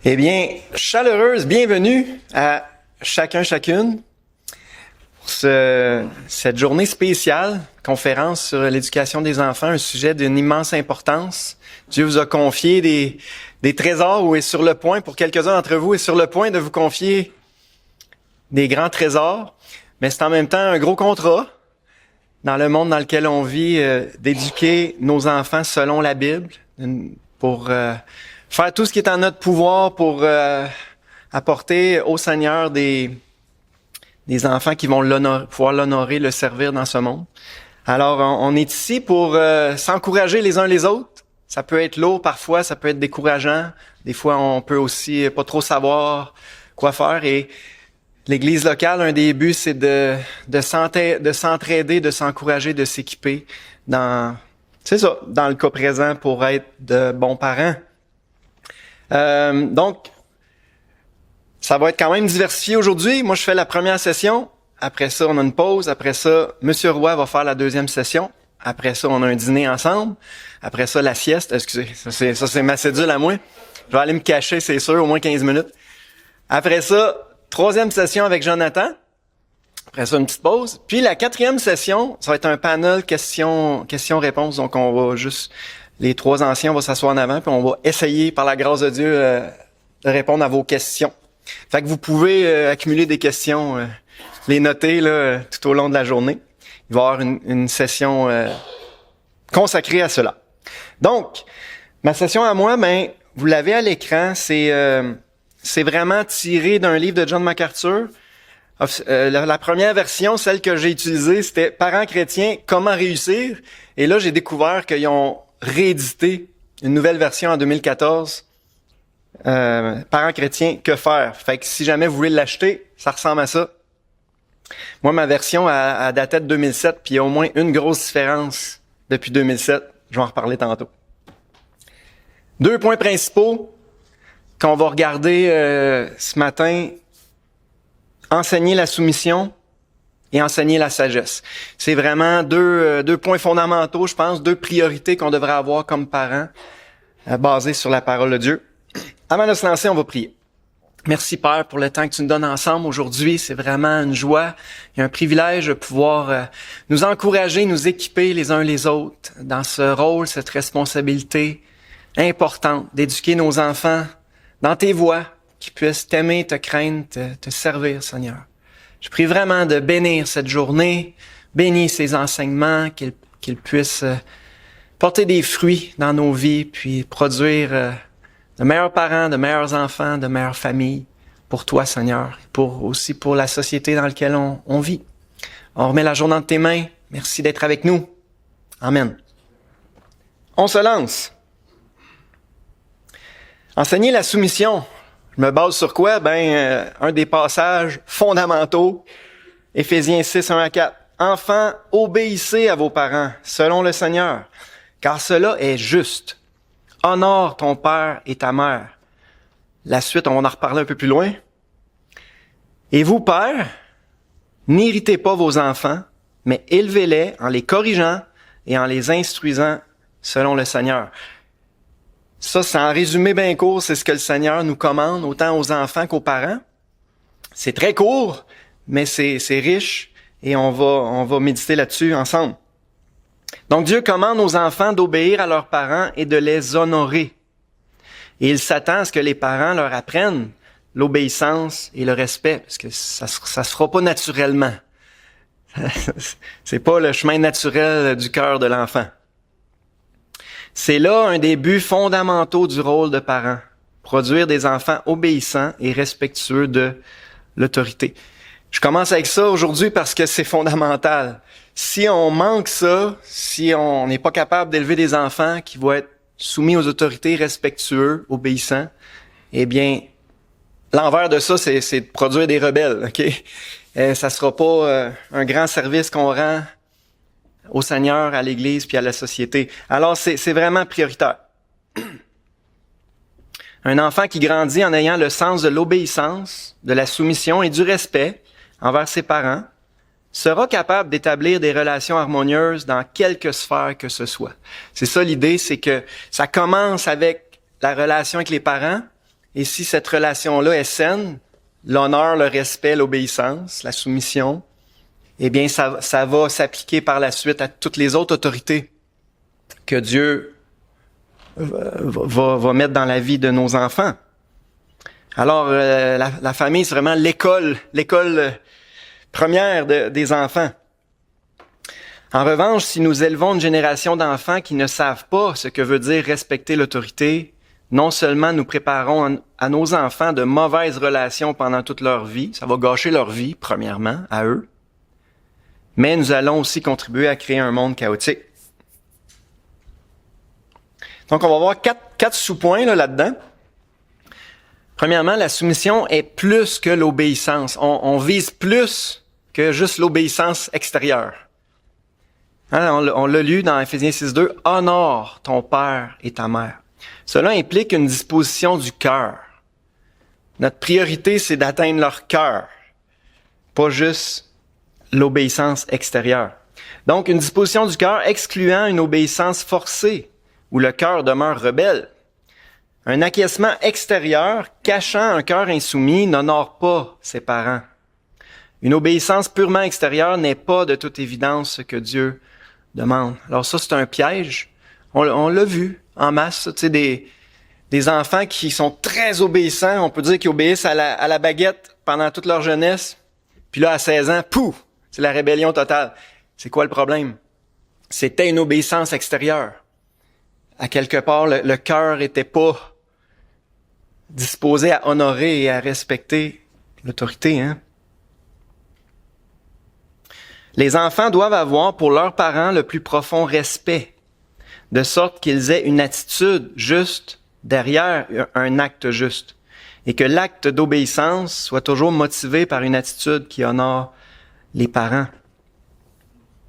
Eh bien, chaleureuse bienvenue à chacun, chacune pour cette journée spéciale, conférence sur l'éducation des enfants, un sujet d'une immense importance. Dieu vous a confié des trésors ou est sur le point, pour quelques-uns d'entre vous, est sur le point de vous confier des grands trésors, mais c'est en même temps un gros contrat dans le monde dans lequel on vit, d'éduquer nos enfants selon la Bible, pour faire tout ce qui est en notre pouvoir pour apporter au Seigneur des enfants qui vont pouvoir l'honorer, le servir dans ce monde. Alors, on est ici pour s'encourager les uns les autres. Ça peut être lourd parfois, ça peut être décourageant. Des fois, on peut aussi pas trop savoir quoi faire. Et l'Église locale, un des buts, c'est de s'entraider, de s'encourager, de s'équiper dans le cas présent pour être de bons parents. Donc, ça va être quand même diversifié aujourd'hui. Moi, je fais la première session. Après ça, on a une pause. Après ça, Monsieur Roy va faire la deuxième session. Après ça, on a un dîner ensemble. Après ça, la sieste. Excusez, ça c'est ma cédule à moi. Je vais aller me cacher, c'est sûr, au moins 15 minutes. Après ça, troisième session avec Jonathan. Après ça, une petite pause. Puis la quatrième session, ça va être un panel questions-réponses. Donc, on va juste... Les trois anciens, on va s'asseoir en avant, puis on va essayer, par la grâce de Dieu, de répondre à vos questions. Fait que vous pouvez accumuler des questions, les noter là, tout au long de la journée. Il va y avoir une session consacrée à cela. Donc, ma session à moi, vous l'avez à l'écran, c'est vraiment tiré d'un livre de John MacArthur. La première version, celle que j'ai utilisée, c'était « Parents chrétiens, comment réussir ?» Et là, j'ai découvert qu'ils ont réédité une nouvelle version en 2014. Parents chrétiens, que faire? Fait que si jamais vous voulez l'acheter, ça ressemble à ça. Moi, ma version a daté de 2007, puis il y a au moins une grosse différence depuis 2007. Je vais en reparler tantôt. 2 points principaux qu'on va regarder ce matin. Enseigner la soumission et enseigner la sagesse. C'est vraiment deux points fondamentaux, je pense, 2 priorités qu'on devrait avoir comme parents, basées sur la parole de Dieu. Avant de se lancer, on va prier. Merci Père pour le temps que tu nous donnes ensemble aujourd'hui. C'est vraiment une joie et un privilège de pouvoir nous encourager, nous équiper les uns les autres dans ce rôle, cette responsabilité importante d'éduquer nos enfants dans tes voies, qu'ils puissent t'aimer, te craindre, te servir, Seigneur. Je prie vraiment de bénir cette journée, bénis ces enseignements, qu'ils puissent porter des fruits dans nos vies, puis produire de meilleurs parents, de meilleurs enfants, de meilleures familles pour toi, Seigneur, et aussi pour la société dans laquelle on vit. On remet la journée dans tes mains. Merci d'être avec nous. Amen. On se lance. Enseigner la soumission. Je me base sur quoi? Un des passages fondamentaux, Éphésiens 6, 1 à 4. Enfants, obéissez à vos parents, selon le Seigneur, car cela est juste. Honore ton père et ta mère. La suite, on va en reparler un peu plus loin. Et vous, pères, n'irritez pas vos enfants, mais élevez-les en les corrigeant et en les instruisant selon le Seigneur. Ça, c'est en résumé bien court, c'est ce que le Seigneur nous commande, autant aux enfants qu'aux parents. C'est très court, mais c'est riche, et on va méditer là-dessus ensemble. Donc, Dieu commande aux enfants d'obéir à leurs parents et de les honorer. Et il s'attend à ce que les parents leur apprennent l'obéissance et le respect, parce que ça se fera pas naturellement. C'est pas le chemin naturel du cœur de l'enfant. C'est là un des buts fondamentaux du rôle de parent. Produire des enfants obéissants et respectueux de l'autorité. Je commence avec ça aujourd'hui parce que c'est fondamental. Si on manque ça, si on n'est pas capable d'élever des enfants qui vont être soumis aux autorités, respectueux, obéissants, eh bien, l'envers de ça, c'est de produire des rebelles, ok? Ça sera pas un grand service qu'on rend au Seigneur, à l'Église, puis à la société. Alors, c'est vraiment prioritaire. Un enfant qui grandit en ayant le sens de l'obéissance, de la soumission et du respect envers ses parents sera capable d'établir des relations harmonieuses dans quelque sphère que ce soit. C'est ça l'idée, c'est que ça commence avec la relation avec les parents, et si cette relation-là est saine, l'honneur, le respect, l'obéissance, la soumission, eh bien, ça va s'appliquer par la suite à toutes les autres autorités que Dieu va mettre dans la vie de nos enfants. Alors, la famille, c'est vraiment l'école première des enfants. En revanche, si nous élevons une génération d'enfants qui ne savent pas ce que veut dire respecter l'autorité, non seulement nous préparons à nos enfants de mauvaises relations pendant toute leur vie, ça va gâcher leur vie, premièrement, à eux, mais nous allons aussi contribuer à créer un monde chaotique. Donc, on va voir quatre sous-points là-dedans. Premièrement, la soumission est plus que l'obéissance. On vise plus que juste l'obéissance extérieure. Hein, on l'a lu dans Éphésiens 6.2, « Honore ton père et ta mère ». Cela implique une disposition du cœur. Notre priorité, c'est d'atteindre leur cœur, pas juste l'obéissance extérieure. Donc, une disposition du cœur excluant une obéissance forcée, où le cœur demeure rebelle. Un acquiescement extérieur cachant un cœur insoumis n'honore pas ses parents. Une obéissance purement extérieure n'est pas de toute évidence ce que Dieu demande. Alors ça, c'est un piège. On l'a vu en masse, tu sais, des enfants qui sont très obéissants. On peut dire qu'ils obéissent à la baguette pendant toute leur jeunesse. Puis là, à 16 ans, pouf, c'est la rébellion totale. C'est quoi le problème? C'était une obéissance extérieure. À quelque part, le cœur était pas disposé à honorer et à respecter l'autorité, hein? Les enfants doivent avoir pour leurs parents le plus profond respect, de sorte qu'ils aient une attitude juste derrière un acte juste, et que l'acte d'obéissance soit toujours motivé par une attitude qui honore les parents.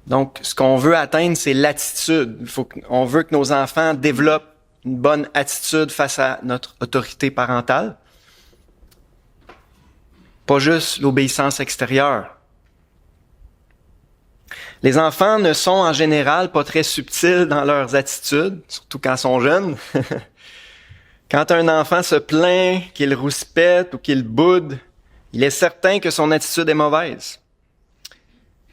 Donc, ce qu'on veut atteindre, c'est l'attitude. On veut que nos enfants développent une bonne attitude face à notre autorité parentale. Pas juste l'obéissance extérieure. Les enfants ne sont en général pas très subtils dans leurs attitudes, surtout quand ils sont jeunes. Quand un enfant se plaint, qu'il rouspète ou qu'il boude, il est certain que son attitude est mauvaise.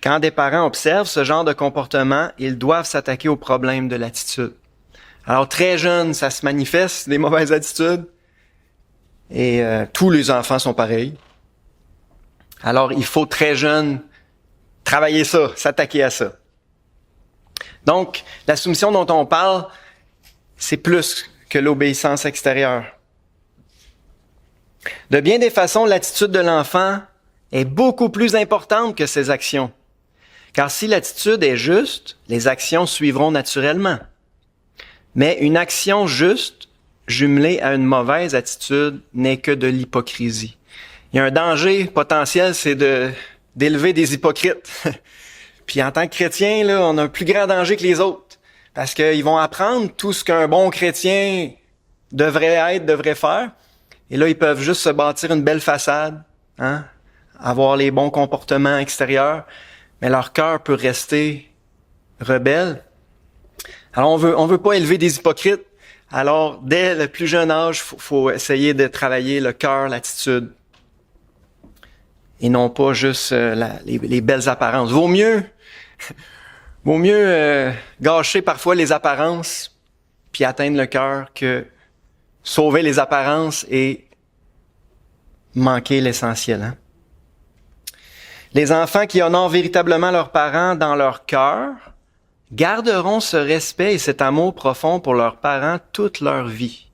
Quand des parents observent ce genre de comportement, ils doivent s'attaquer au problème de l'attitude. Alors, très jeune, ça se manifeste, des mauvaises attitudes. Et tous les enfants sont pareils. Alors, il faut très jeune travailler ça, s'attaquer à ça. Donc, la soumission dont on parle, c'est plus que l'obéissance extérieure. De bien des façons, l'attitude de l'enfant est beaucoup plus importante que ses actions. Car si l'attitude est juste, les actions suivront naturellement. Mais une action juste, jumelée à une mauvaise attitude, n'est que de l'hypocrisie. Il y a un danger potentiel, c'est d'élever des hypocrites. Puis en tant que chrétien, là, on a un plus grand danger que les autres. Parce qu'ils vont apprendre tout ce qu'un bon chrétien devrait faire. Et là, ils peuvent juste se bâtir une belle façade, hein, avoir les bons comportements extérieurs. Mais leur cœur peut rester rebelle. Alors, on veut pas élever des hypocrites. Alors, dès le plus jeune âge, faut essayer de travailler le cœur, l'attitude. Et non pas juste les belles apparences. Vaut mieux gâcher parfois les apparences puis atteindre le cœur que sauver les apparences et manquer l'essentiel, hein? Les enfants qui honorent véritablement leurs parents dans leur cœur garderont ce respect et cet amour profond pour leurs parents toute leur vie.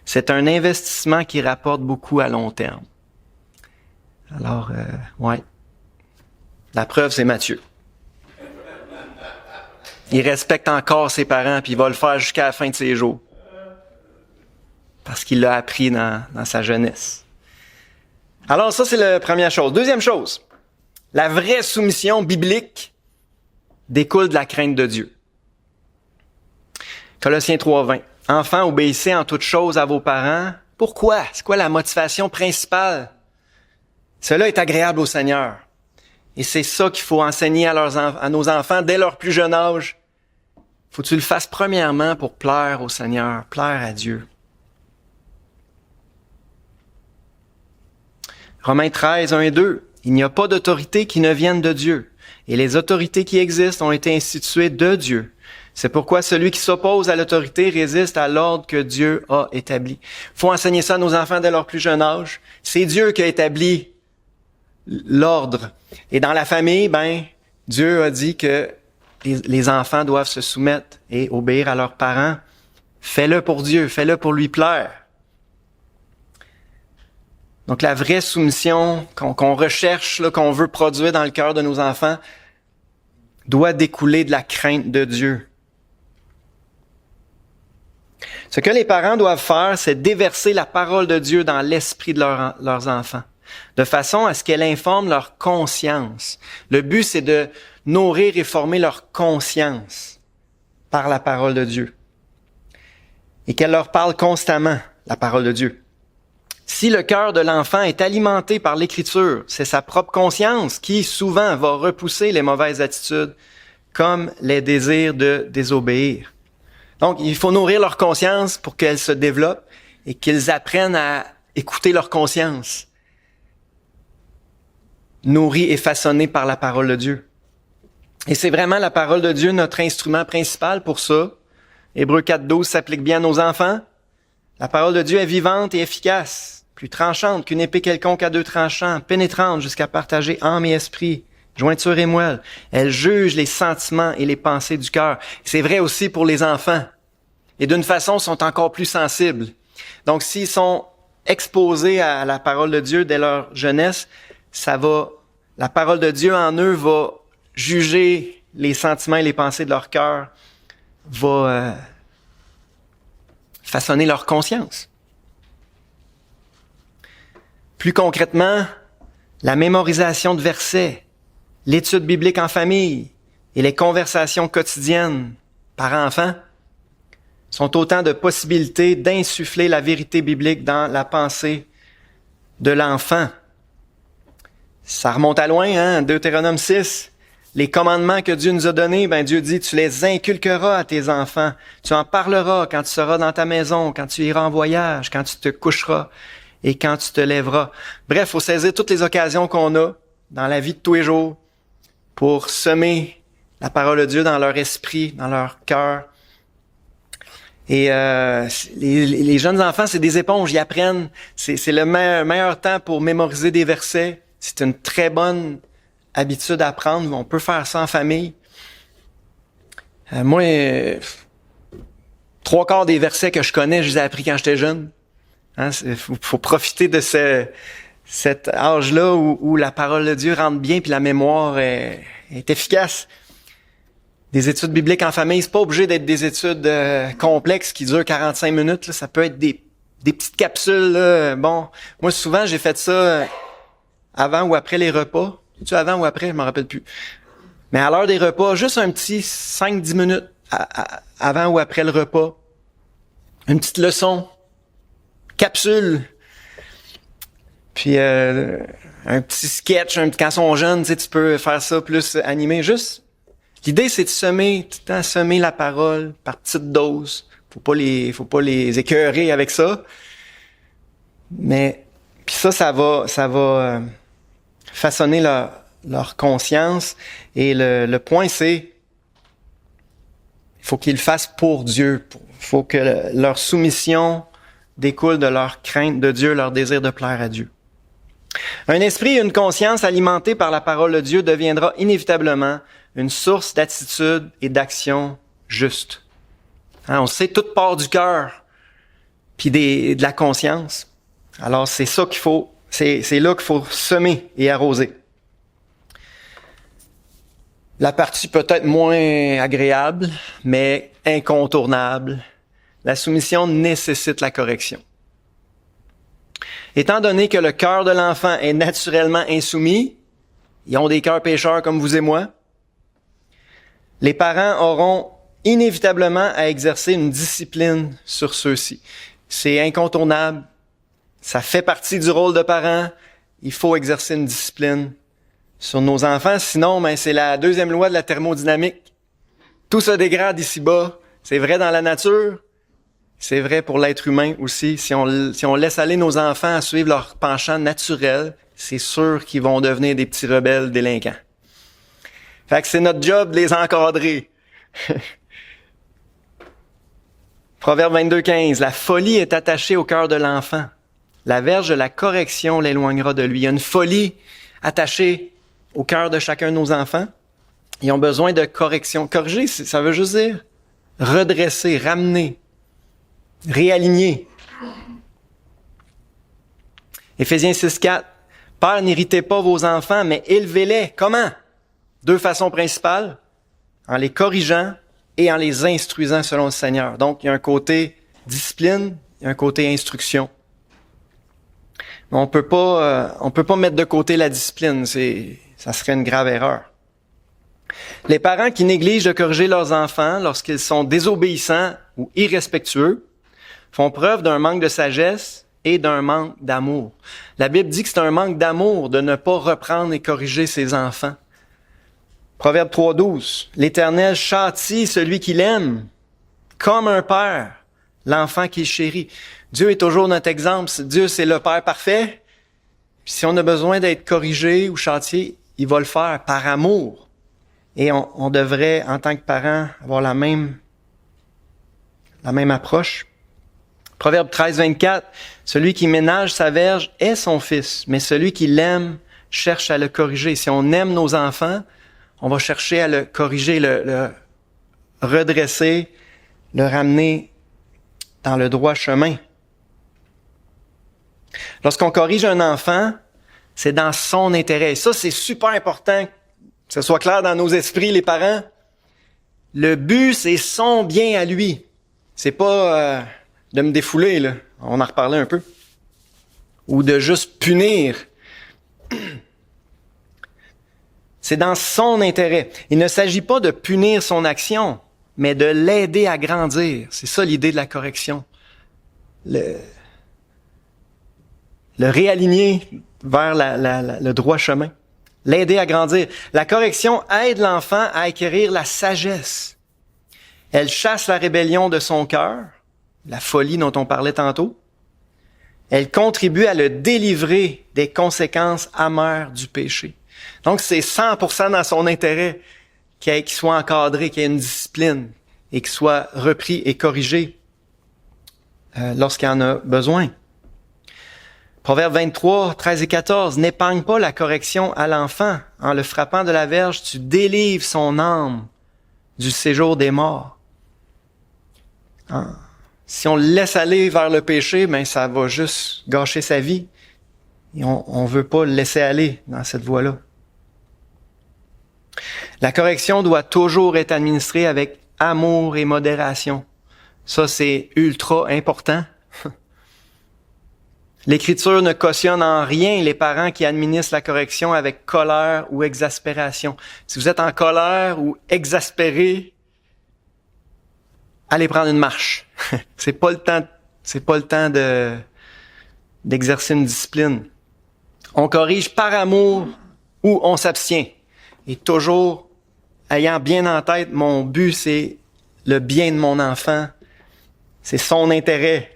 C'est un investissement qui rapporte beaucoup à long terme. Alors, ouais. La preuve, c'est Matthieu. Il respecte encore ses parents, puis il va le faire jusqu'à la fin de ses jours. Parce qu'il l'a appris dans sa jeunesse. Alors, ça, c'est la première chose. Deuxième chose. La vraie soumission biblique découle de la crainte de Dieu. Colossiens 3.20. Enfants, obéissez en toutes choses à vos parents. Pourquoi? C'est quoi la motivation principale? Cela est agréable au Seigneur. Et c'est ça qu'il faut enseigner à nos enfants dès leur plus jeune âge. Faut que tu le fasses premièrement pour plaire au Seigneur, plaire à Dieu. Romains 13, 1 et 2. Il n'y a pas d'autorité qui ne vienne de Dieu. Et les autorités qui existent ont été instituées de Dieu. C'est pourquoi celui qui s'oppose à l'autorité résiste à l'ordre que Dieu a établi. Il faut enseigner ça à nos enfants dès leur plus jeune âge. C'est Dieu qui a établi l'ordre. Et dans la famille, Dieu a dit que les enfants doivent se soumettre et obéir à leurs parents. Fais-le pour Dieu, fais-le pour lui plaire. Donc la vraie soumission qu'on recherche, là, qu'on veut produire dans le cœur de nos enfants, doit découler de la crainte de Dieu. Ce que les parents doivent faire, c'est déverser la parole de Dieu dans l'esprit de leurs enfants, de façon à ce qu'elle informe leur conscience. Le but, c'est de nourrir et former leur conscience par la parole de Dieu. Et qu'elle leur parle constamment, la parole de Dieu. Si le cœur de l'enfant est alimenté par l'Écriture, c'est sa propre conscience qui, souvent, va repousser les mauvaises attitudes, comme les désirs de désobéir. Donc, il faut nourrir leur conscience pour qu'elle se développe et qu'ils apprennent à écouter leur conscience, nourrie et façonnée par la parole de Dieu. Et c'est vraiment la parole de Dieu notre instrument principal pour ça. Hébreux 4.12 s'applique bien à nos enfants. La parole de Dieu est vivante et efficace, plus tranchante qu'une épée quelconque à deux tranchants, pénétrante jusqu'à partager âme et esprit, jointure et moelle. Elle juge les sentiments et les pensées du cœur. C'est vrai aussi pour les enfants. Et d'une façon, sont encore plus sensibles. Donc, s'ils sont exposés à la parole de Dieu dès leur jeunesse, la parole de Dieu en eux va juger les sentiments et les pensées de leur cœur, va façonner leur conscience. Plus concrètement, la mémorisation de versets, l'étude biblique en famille et les conversations quotidiennes parents-enfants sont autant de possibilités d'insuffler la vérité biblique dans la pensée de l'enfant. Ça remonte à loin, Deutéronome 6. Les commandements que Dieu nous a donnés, Dieu dit, tu les inculqueras à tes enfants. Tu en parleras quand tu seras dans ta maison, quand tu iras en voyage, quand tu te coucheras et quand tu te lèveras. Bref, il faut saisir toutes les occasions qu'on a dans la vie de tous les jours pour semer la parole de Dieu dans leur esprit, dans leur cœur. Et les jeunes enfants, c'est des éponges, ils apprennent. C'est le meilleur temps pour mémoriser des versets. C'est une très bonne habitude à prendre. On peut faire ça en famille. Moi, 3/4 des versets que je connais, je les ai appris quand j'étais jeune. Faut profiter de cet âge-là où la parole de Dieu rentre bien puis la mémoire est efficace. Des études bibliques en famille, c'est pas obligé d'être des études complexes qui durent 45 minutes. Là. Ça peut être des petites capsules. Là. Bon, moi souvent j'ai fait ça avant ou après les repas. C'est-tu avant ou après? Je m'en rappelle plus. Mais à l'heure des repas, juste un petit 5-10 minutes avant ou après le repas. Une petite leçon. Capsule. Puis un petit sketch. Quand ils sont jeunes, tu peux faire ça plus animé. Juste. L'idée, c'est de semer, tout le temps semer la parole par petites doses. Faut pas les écœurer avec ça. Mais puis ça va façonner leur conscience. Et le point, c'est il faut qu'ils le fassent pour Dieu. Il faut que leur soumission découle de leur crainte de Dieu, leur désir de plaire à Dieu. Un esprit et une conscience alimentés par la parole de Dieu deviendra inévitablement une source d'attitude et d'action juste. On sait, tout part du cœur puis de la conscience. Alors c'est ça qu'il faut, c'est là qu'il faut semer et arroser. La partie peut-être moins agréable, mais incontournable. La soumission nécessite la correction. Étant donné que le cœur de l'enfant est naturellement insoumis, ils ont des cœurs pécheurs comme vous et moi, les parents auront inévitablement à exercer une discipline sur ceux-ci. C'est incontournable. Ça fait partie du rôle de parent. Il faut exercer une discipline sur nos enfants. Sinon, c'est la deuxième loi de la thermodynamique. Tout se dégrade ici-bas. C'est vrai dans la nature. c'est vrai pour l'être humain aussi. Si on laisse aller nos enfants à suivre leur penchant naturel, c'est sûr qu'ils vont devenir des petits rebelles délinquants. Fait que c'est notre job de les encadrer. Proverbe 22:15, la folie est attachée au cœur de l'enfant. La verge de la correction l'éloignera de lui. Il y a une folie attachée au cœur de chacun de nos enfants. Ils ont besoin de correction. Corriger, ça veut juste dire redresser, ramener, réaligner. Éphésiens 6:4, Pères, n'irritez pas vos enfants, mais élevez-les. Comment? 2 façons principales, en les corrigeant et en les instruisant selon le Seigneur. Donc, il y a un côté discipline, il y a un côté instruction. Mais on peut pas mettre de côté la discipline, ça serait une grave erreur. Les parents qui négligent de corriger leurs enfants lorsqu'ils sont désobéissants ou irrespectueux font preuve d'un manque de sagesse et d'un manque d'amour. La Bible dit que c'est un manque d'amour de ne pas reprendre et corriger ses enfants. Proverbe 3:12, l'Éternel châtie celui qu'il aime, comme un père, l'enfant qu'il chérit. Dieu est toujours notre exemple. Dieu, c'est le Père parfait. Puis si on a besoin d'être corrigé ou châtié, il va le faire par amour. Et on devrait, en tant que parents, avoir la même approche. Proverbe 13:24, celui qui ménage sa verge est son fils, mais celui qui l'aime cherche à le corriger. Si on aime nos enfants, on va chercher à le corriger, le redresser, le ramener dans le droit chemin. Lorsqu'on corrige un enfant, c'est dans son intérêt. Et ça, c'est super important que ce soit clair dans nos esprits, les parents. Le but, c'est son bien à lui. C'est pas de me défouler, là. On en reparlait un peu. Ou de juste punir. C'est dans son intérêt. Il ne s'agit pas de punir son action, mais de l'aider à grandir. C'est ça l'idée de la correction. Le réaligner vers le droit chemin. L'aider à grandir. La correction aide l'enfant à acquérir la sagesse. Elle chasse la rébellion de son cœur, la folie dont on parlait tantôt. Elle contribue à le délivrer des conséquences amères du péché. Donc, c'est 100% dans son intérêt qu'il soit encadré, qu'il y ait une discipline et qu'il soit repris et corrigé lorsqu'il en a besoin. Proverbe 23, 13 et 14, n'épargne pas la correction à l'enfant. En le frappant de la verge, tu délivres son âme du séjour des morts. Si on le laisse aller vers le péché, ben ça va juste gâcher sa vie. Et on veut pas le laisser aller dans cette voie-là. La correction doit toujours être administrée avec amour et modération. Ça, c'est ultra important. L'Écriture ne cautionne en rien les parents qui administrent la correction avec colère ou exaspération. Si vous êtes en colère ou exaspéré, allez prendre une marche. C'est pas le temps d'exercer une discipline. On corrige par amour ou on s'abstient. Et toujours ayant bien en tête, mon but, c'est le bien de mon enfant. C'est son intérêt.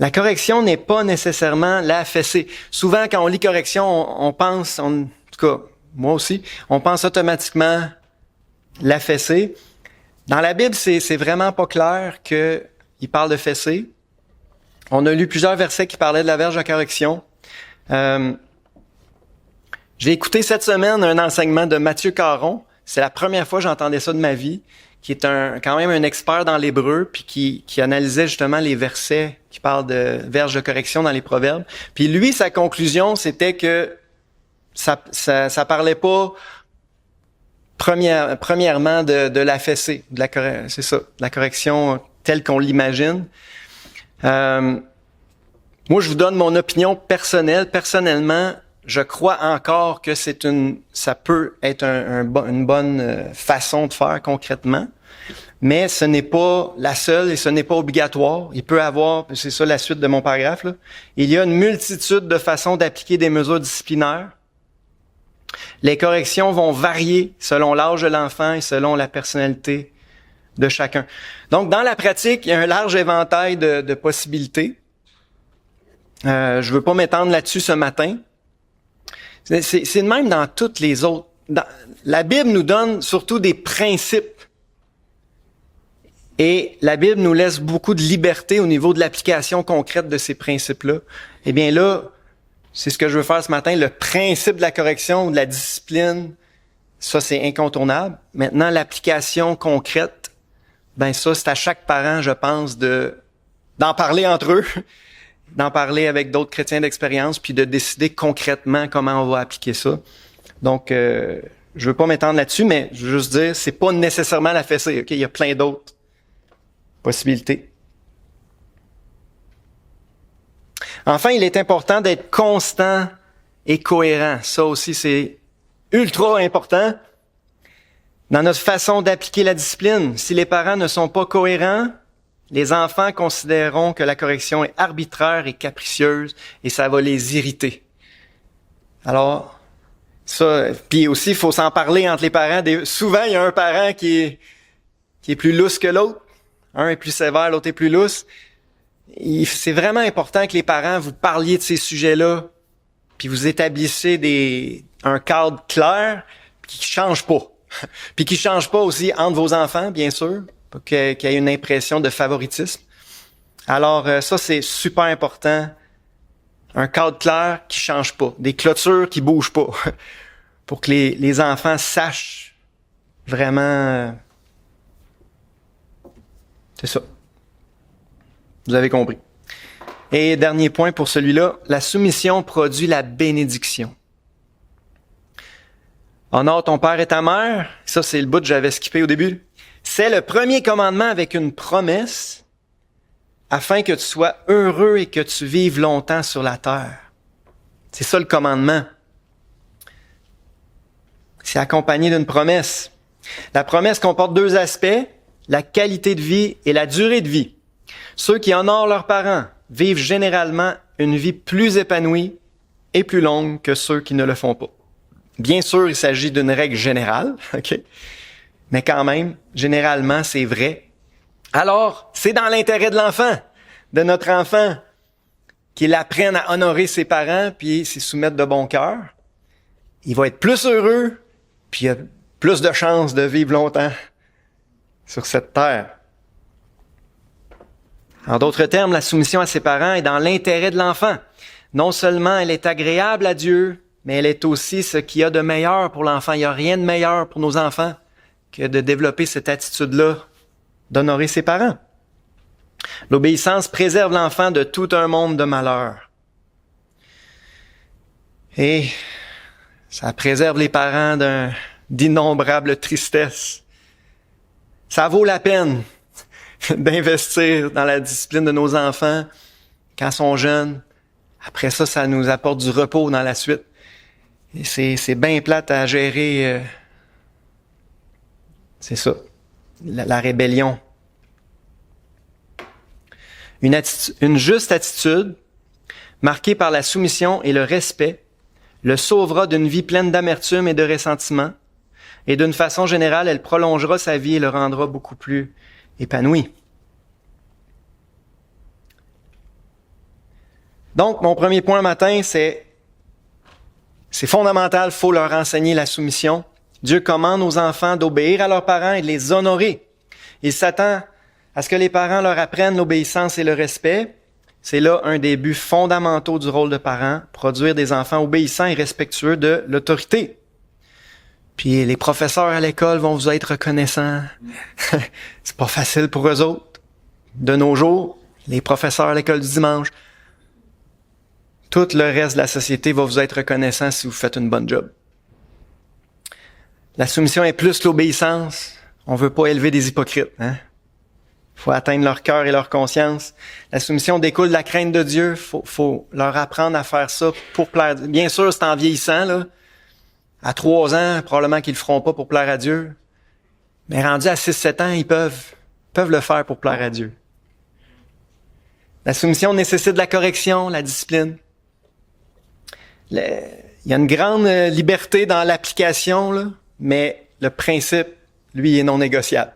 La correction n'est pas nécessairement la fessée. Souvent, quand on lit correction, on pense, en tout cas, moi aussi, on pense automatiquement la fessée. Dans la Bible, c'est vraiment pas clair qu'il parle de fessée. On a lu plusieurs versets qui parlaient de la verge de correction. J'ai écouté cette semaine un enseignement de Mathieu Caron. C'est la première fois que j'entendais ça de ma vie, qui est quand même un expert dans l'hébreu, puis qui analysait justement les versets qui parlent de verge de correction dans les Proverbes. Puis lui, sa conclusion, c'était que ça parlait pas premièrement de la fessée, c'est ça, de la correction telle qu'on l'imagine. Moi, je vous donne mon opinion personnelle. Personnellement, je crois encore que ça peut être une bonne façon de faire concrètement, mais ce n'est pas la seule et ce n'est pas obligatoire. Il peut avoir, c'est ça la suite de mon paragraphe, là. Il y a une multitude de façons d'appliquer des mesures disciplinaires. Les corrections vont varier selon l'âge de l'enfant et selon la personnalité de chacun. Donc, dans la pratique, il y a un large éventail de possibilités. Je veux pas m'étendre là-dessus ce matin. C'est de même dans toutes les autres. La Bible nous donne surtout des principes. Et la Bible nous laisse beaucoup de liberté au niveau de l'application concrète de ces principes-là. Eh bien là, c'est ce que je veux faire ce matin. Le principe de la correction ou de la discipline, ça c'est incontournable. Maintenant, l'application concrète, ben ça c'est à chaque parent, je pense, d'en parler entre eux, d'en parler avec d'autres chrétiens d'expérience, puis de décider concrètement comment on va appliquer ça. Donc, je veux pas m'étendre là-dessus, mais je veux juste dire, c'est pas nécessairement la fessée. Ok, il y a plein d'autres possibilités. Enfin, il est important d'être constant et cohérent. Ça aussi, c'est ultra important dans notre façon d'appliquer la discipline. Si les parents ne sont pas cohérents, les enfants considéreront que la correction est arbitraire et capricieuse et ça va les irriter. Alors, ça, puis aussi, il faut s'en parler entre les parents. Souvent, il y a un parent qui est plus lousse que l'autre. Un est plus sévère, l'autre est plus lousse. C'est vraiment important que les parents, vous parliez de ces sujets-là, puis vous établissez un cadre clair, qui change pas. Puis qui change pas aussi entre vos enfants, bien sûr, pour qu'il y ait une impression de favoritisme. Alors, ça, c'est super important. Un cadre clair qui change pas. Des clôtures qui bougent pas. Pour que les enfants sachent vraiment... c'est ça. Vous avez compris. Et dernier point pour celui-là, la soumission produit la bénédiction. Honore ton père et ta mère. Ça, c'est le bout que j'avais skippé au début. C'est le premier commandement avec une promesse afin que tu sois heureux et que tu vives longtemps sur la terre. C'est ça le commandement. C'est accompagné d'une promesse. La promesse comporte deux aspects, la qualité de vie et la durée de vie. Ceux qui honorent leurs parents vivent généralement une vie plus épanouie et plus longue que ceux qui ne le font pas. Bien sûr, il s'agit d'une règle générale, ok, mais quand même, généralement, c'est vrai. Alors, c'est dans l'intérêt de l'enfant, de notre enfant, qu'il apprenne à honorer ses parents puis s'y soumettre de bon cœur. Il va être plus heureux, puis il a plus de chances de vivre longtemps sur cette terre. En d'autres termes, la soumission à ses parents est dans l'intérêt de l'enfant. Non seulement elle est agréable à Dieu, mais elle est aussi ce qu'il y a de meilleur pour l'enfant. Il n'y a rien de meilleur pour nos enfants que de développer cette attitude-là, d'honorer ses parents. L'obéissance préserve l'enfant de tout un monde de malheur. Et ça préserve les parents d'innombrables tristesses. Ça vaut la peine d'investir dans la discipline de nos enfants quand ils sont jeunes. Après ça, ça nous apporte du repos dans la suite. Et c'est bien plate à gérer. C'est ça, la rébellion. Une juste attitude, marquée par la soumission et le respect, le sauvera d'une vie pleine d'amertume et de ressentiment. Et d'une façon générale, elle prolongera sa vie et le rendra beaucoup plus épanoui. Donc, mon premier point matin, c'est fondamental, il faut leur enseigner la soumission. Dieu commande aux enfants d'obéir à leurs parents et de les honorer. Il s'attend à ce que les parents leur apprennent l'obéissance et le respect. C'est là un des buts fondamentaux du rôle de parent, produire des enfants obéissants et respectueux de l'autorité. Puis les professeurs à l'école vont vous être reconnaissants. C'est pas facile pour eux autres. De nos jours, les professeurs à l'école du dimanche, tout le reste de la société va vous être reconnaissant si vous faites une bonne job. La soumission est plus l'obéissance. On veut pas élever des hypocrites, hein? Faut atteindre leur cœur et leur conscience. La soumission découle de la crainte de Dieu. Faut leur apprendre à faire ça pour plaire. Bien sûr, c'est en vieillissant, là. À 3 ans, probablement qu'ils le feront pas pour plaire à Dieu. Mais rendus à 6-7 ans, ils peuvent le faire pour plaire à Dieu. La soumission nécessite la correction, la discipline. Il Il y a une grande liberté dans l'application, là, mais le principe, lui, est non négociable.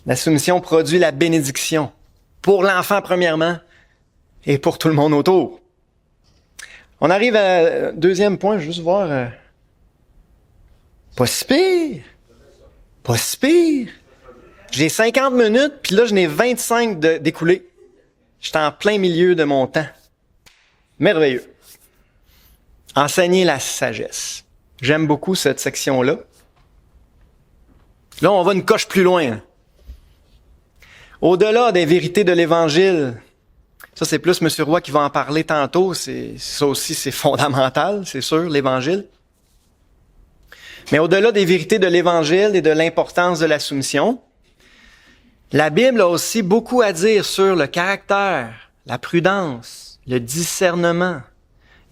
La soumission produit la bénédiction pour l'enfant premièrement et pour tout le monde autour. On arrive à deuxième point, je veux juste voir. Pas si pire. Pas si pire. J'ai 50 minutes, puis là, j'en ai 25 d'écoulés. J'étais en plein milieu de mon temps. Merveilleux. Enseigner la sagesse. J'aime beaucoup cette section-là. Là, on va une coche plus loin. Au-delà des vérités de l'Évangile, ça c'est plus M. Roy qui va en parler tantôt, ça aussi c'est fondamental, c'est sûr, l'Évangile. Mais au-delà des vérités de l'Évangile et de l'importance de la soumission, la Bible a aussi beaucoup à dire sur le caractère, la prudence, le discernement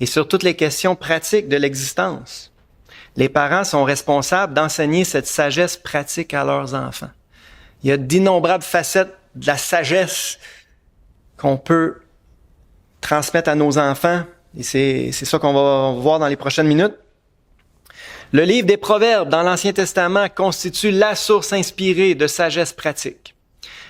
et sur toutes les questions pratiques de l'existence. Les parents sont responsables d'enseigner cette sagesse pratique à leurs enfants. Il y a d'innombrables facettes de la sagesse qu'on peut transmettre à nos enfants. Et c'est ça qu'on va voir dans les prochaines minutes. Le livre des Proverbes dans l'Ancien Testament constitue la source inspirée de sagesse pratique.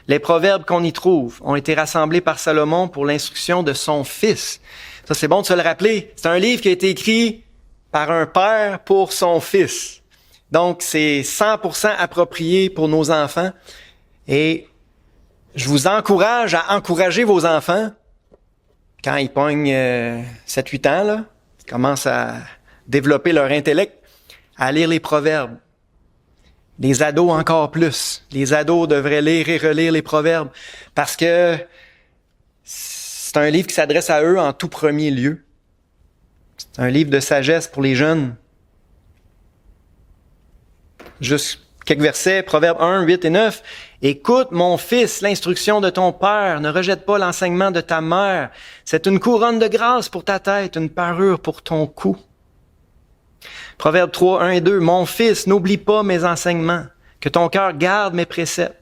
Les proverbes qu'on y trouve ont été rassemblés par Salomon pour l'instruction de son fils. Ça, c'est bon de se le rappeler. C'est un livre qui a été écrit par un père pour son fils. Donc, c'est 100% approprié pour nos enfants. Et je vous encourage à encourager vos enfants quand ils pognent 7-8 ans, là, ils commencent à développer leur intellect, à lire les proverbes. Les ados encore plus. Les ados devraient lire et relire les proverbes parce que c'est un livre qui s'adresse à eux en tout premier lieu. C'est un livre de sagesse pour les jeunes. Juste quelques versets, Proverbes 1, 8 et 9. « Écoute, mon fils, l'instruction de ton père, ne rejette pas l'enseignement de ta mère. C'est une couronne de grâce pour ta tête, une parure pour ton cou. » Proverbes 3, 1 et 2. « Mon fils, n'oublie pas mes enseignements, que ton cœur garde mes préceptes,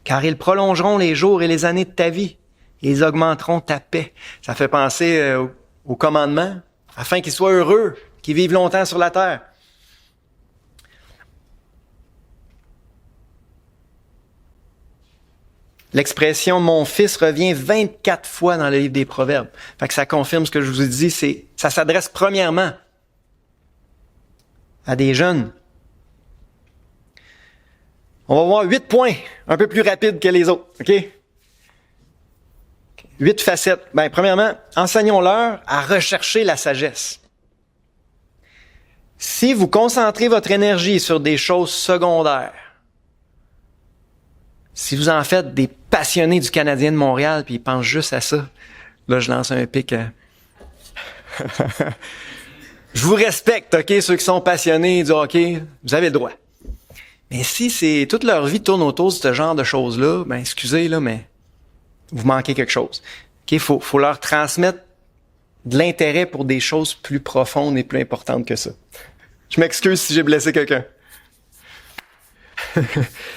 car ils prolongeront les jours et les années de ta vie, et ils augmenteront ta paix. » Ça fait penser au commandement, afin qu'ils soient heureux, qu'ils vivent longtemps sur la terre. L'expression « mon fils » revient 24 fois dans le livre des Proverbes. Fait que ça confirme ce que je vous ai dit, ça s'adresse premièrement à des jeunes. On va voir 8 points, un peu plus rapides que les autres, OK? 8 facettes. Premièrement, enseignons-leur à rechercher la sagesse. Si vous concentrez votre énergie sur des choses secondaires, si vous en faites des passionnés du Canadien de Montréal, puis ils pensent juste à ça, là, je lance un pic. Je vous respecte, OK, ceux qui sont passionnés du hockey, vous avez le droit. Mais si c'est toute leur vie tourne autour de ce genre de choses-là, excusez, là, mais vous manquez quelque chose. OK, faut leur transmettre de l'intérêt pour des choses plus profondes et plus importantes que ça. Je m'excuse si j'ai blessé quelqu'un.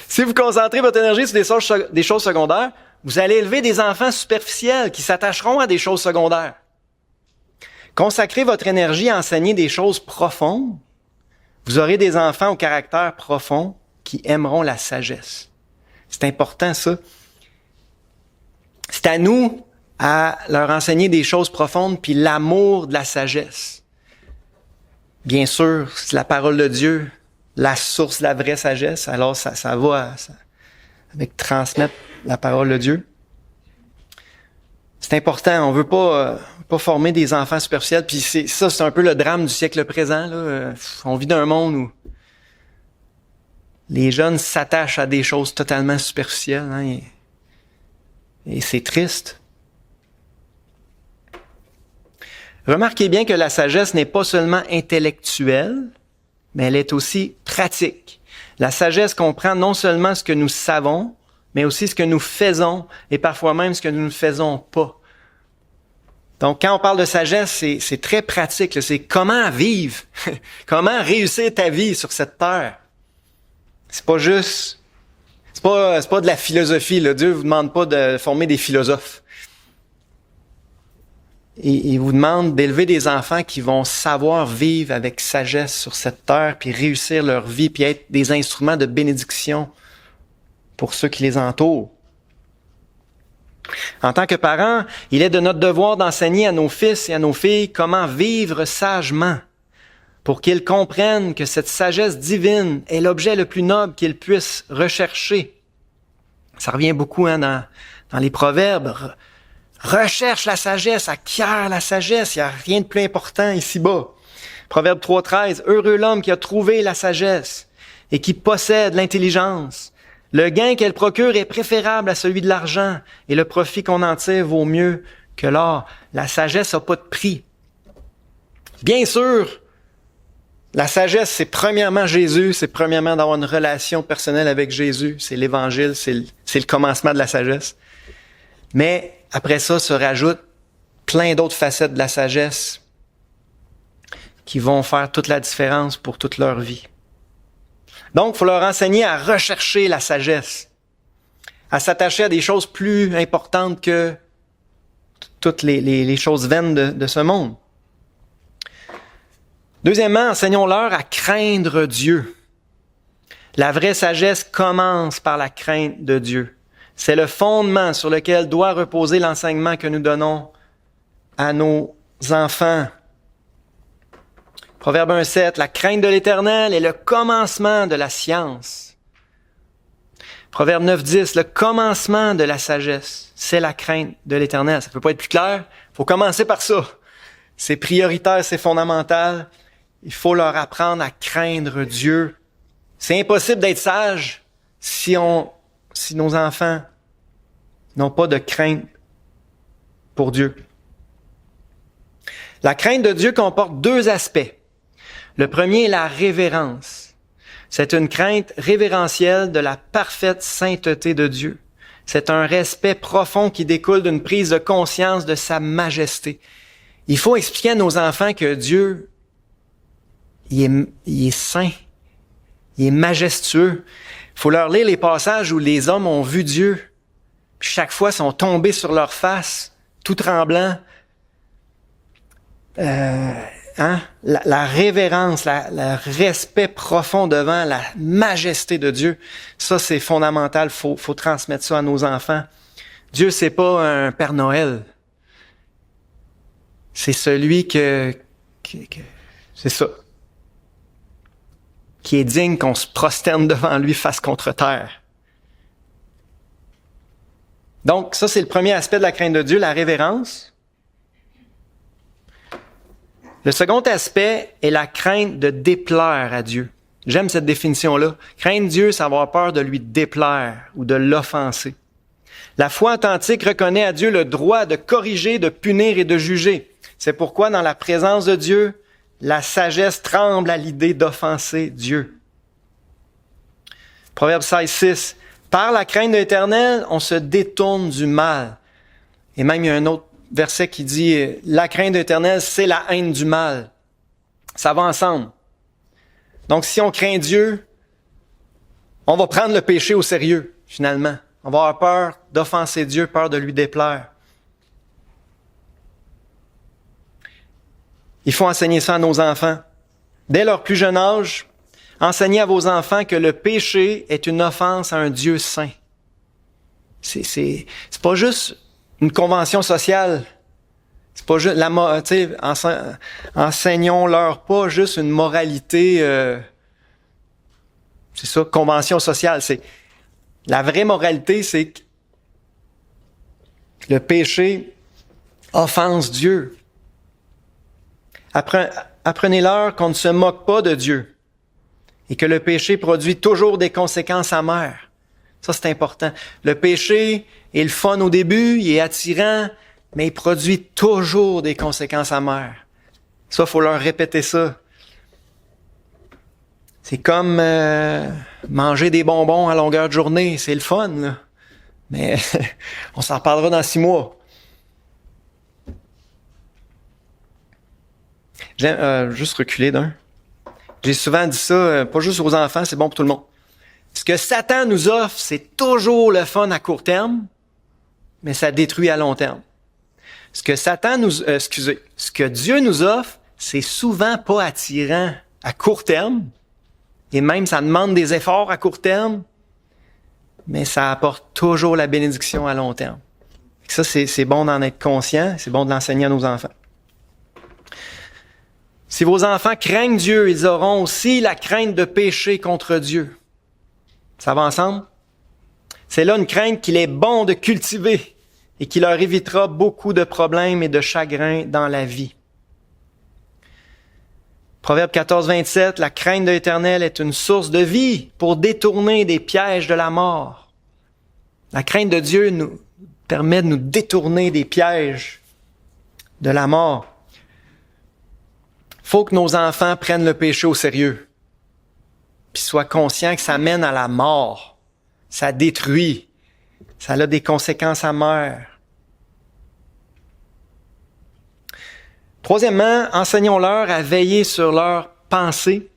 Si vous concentrez votre énergie sur des choses secondaires, vous allez élever des enfants superficiels qui s'attacheront à des choses secondaires. Consacrez votre énergie à enseigner des choses profondes. Vous aurez des enfants au caractère profond qui aimeront la sagesse. C'est important, ça. C'est à nous à leur enseigner des choses profondes puis l'amour de la sagesse. Bien sûr, c'est la parole de Dieu, la source de la vraie sagesse. Alors, ça va avec transmettre la parole de Dieu. C'est important. On veut pas former des enfants superficiels. Puis c'est un peu le drame du siècle présent, là. On vit dans un monde où les jeunes s'attachent à des choses totalement superficielles, hein, et c'est triste. Remarquez bien que la sagesse n'est pas seulement intellectuelle, mais elle est aussi pratique. La sagesse comprend non seulement ce que nous savons, mais aussi ce que nous faisons et parfois même ce que nous ne faisons pas. Donc, quand on parle de sagesse, c'est très pratique, là. C'est comment vivre, comment réussir ta vie sur cette terre. C'est pas juste, c'est pas de la philosophie, là. Dieu vous demande pas de former des philosophes. il vous demande d'élever des enfants qui vont savoir vivre avec sagesse sur cette terre, puis réussir leur vie, puis être des instruments de bénédiction pour ceux qui les entourent. En tant que parents, il est de notre devoir d'enseigner à nos fils et à nos filles comment vivre sagement, pour qu'ils comprennent que cette sagesse divine est l'objet le plus noble qu'ils puissent rechercher. Ça revient beaucoup dans les proverbes. Recherche la sagesse, acquiert la sagesse. Il n'y a rien de plus important ici-bas. Proverbe 3,13. Heureux l'homme qui a trouvé la sagesse et qui possède l'intelligence. Le gain qu'elle procure est préférable à celui de l'argent et le profit qu'on en tire vaut mieux que l'or. La sagesse n'a pas de prix. Bien sûr, la sagesse, c'est premièrement Jésus, c'est premièrement d'avoir une relation personnelle avec Jésus. C'est l'Évangile, c'est le commencement de la sagesse. Mais après ça, se rajoutent plein d'autres facettes de la sagesse qui vont faire toute la différence pour toute leur vie. Donc, il faut leur enseigner à rechercher la sagesse, à s'attacher à des choses plus importantes que toutes les choses vaines de ce monde. Deuxièmement, enseignons-leur à craindre Dieu. La vraie sagesse commence par la crainte de Dieu. C'est le fondement sur lequel doit reposer l'enseignement que nous donnons à nos enfants. Proverbe 1,7, la crainte de l'Éternel est le commencement de la science. Proverbe 9,10, le commencement de la sagesse, c'est la crainte de l'Éternel. Ça ne peut pas être plus clair. Il faut commencer par ça. C'est prioritaire, c'est fondamental. Il faut leur apprendre à craindre Dieu. C'est impossible d'être sage si nos enfants n'ont pas de crainte pour Dieu. La crainte de Dieu comporte deux aspects. Le premier est la révérence. C'est une crainte révérentielle de la parfaite sainteté de Dieu. C'est un respect profond qui découle d'une prise de conscience de sa majesté. Il faut expliquer à nos enfants que Dieu, il est saint, il est majestueux. Il faut leur lire les passages où les hommes ont vu Dieu. Puis chaque fois, ils sont tombés sur leur face, tout tremblants. La révérence, le respect profond devant la majesté de Dieu, ça c'est fondamental. Faut transmettre ça à nos enfants. Dieu, c'est pas un Père Noël. C'est celui c'est ça, qui est digne qu'on se prosterne devant lui face contre terre. Donc, ça, c'est le premier aspect de la crainte de Dieu, la révérence. Le second aspect est la crainte de déplaire à Dieu. J'aime cette définition-là. Craindre Dieu, c'est avoir peur de lui déplaire ou de l'offenser. La foi authentique reconnaît à Dieu le droit de corriger, de punir et de juger. C'est pourquoi, dans la présence de Dieu, la sagesse tremble à l'idée d'offenser Dieu. Proverbe 16,6. Par la crainte de l'Éternel, on se détourne du mal. Et même, il y a un autre verset qui dit « La crainte de l'Éternel, c'est la haine du mal. » Ça va ensemble. Donc, si on craint Dieu, on va prendre le péché au sérieux, finalement. On va avoir peur d'offenser Dieu, peur de lui déplaire. Il faut enseigner ça à nos enfants. Dès leur plus jeune âge, enseignez à vos enfants que le péché est une offense à un Dieu saint. C'est pas juste une convention sociale. C'est pas juste enseignons-leur pas juste une moralité. C'est ça, convention sociale. C'est la vraie moralité, c'est que le péché offense Dieu. Apprenez-leur qu'on ne se moque pas de Dieu et que le péché produit toujours des conséquences amères. Ça, c'est important. Le péché est le fun au début, il est attirant, mais il produit toujours des conséquences amères. Ça, il faut leur répéter ça. C'est comme manger des bonbons à longueur de journée. C'est le fun, là. Mais on s'en reparlera dans 6 mois. J'aime juste reculer d'un. J'ai souvent dit ça, pas juste aux enfants, c'est bon pour tout le monde. Ce que Satan nous offre, c'est toujours le fun à court terme, mais ça détruit à long terme. Ce que Dieu nous offre, c'est souvent pas attirant à court terme, et même ça demande des efforts à court terme, mais ça apporte toujours la bénédiction à long terme. Ça, c'est bon d'en être conscient, c'est bon de l'enseigner à nos enfants. Si vos enfants craignent Dieu, ils auront aussi la crainte de pécher contre Dieu. Ça va ensemble? C'est là une crainte qu'il est bon de cultiver et qui leur évitera beaucoup de problèmes et de chagrins dans la vie. Proverbe 14, 27, la crainte de l'Éternel est une source de vie pour détourner des pièges de la mort. La crainte de Dieu nous permet de nous détourner des pièges de la mort. Faut que nos enfants prennent le péché au sérieux, puis soient conscients que ça mène à la mort, ça détruit, ça a des conséquences amères. Troisièmement, enseignons-leur à veiller sur leurs pensées.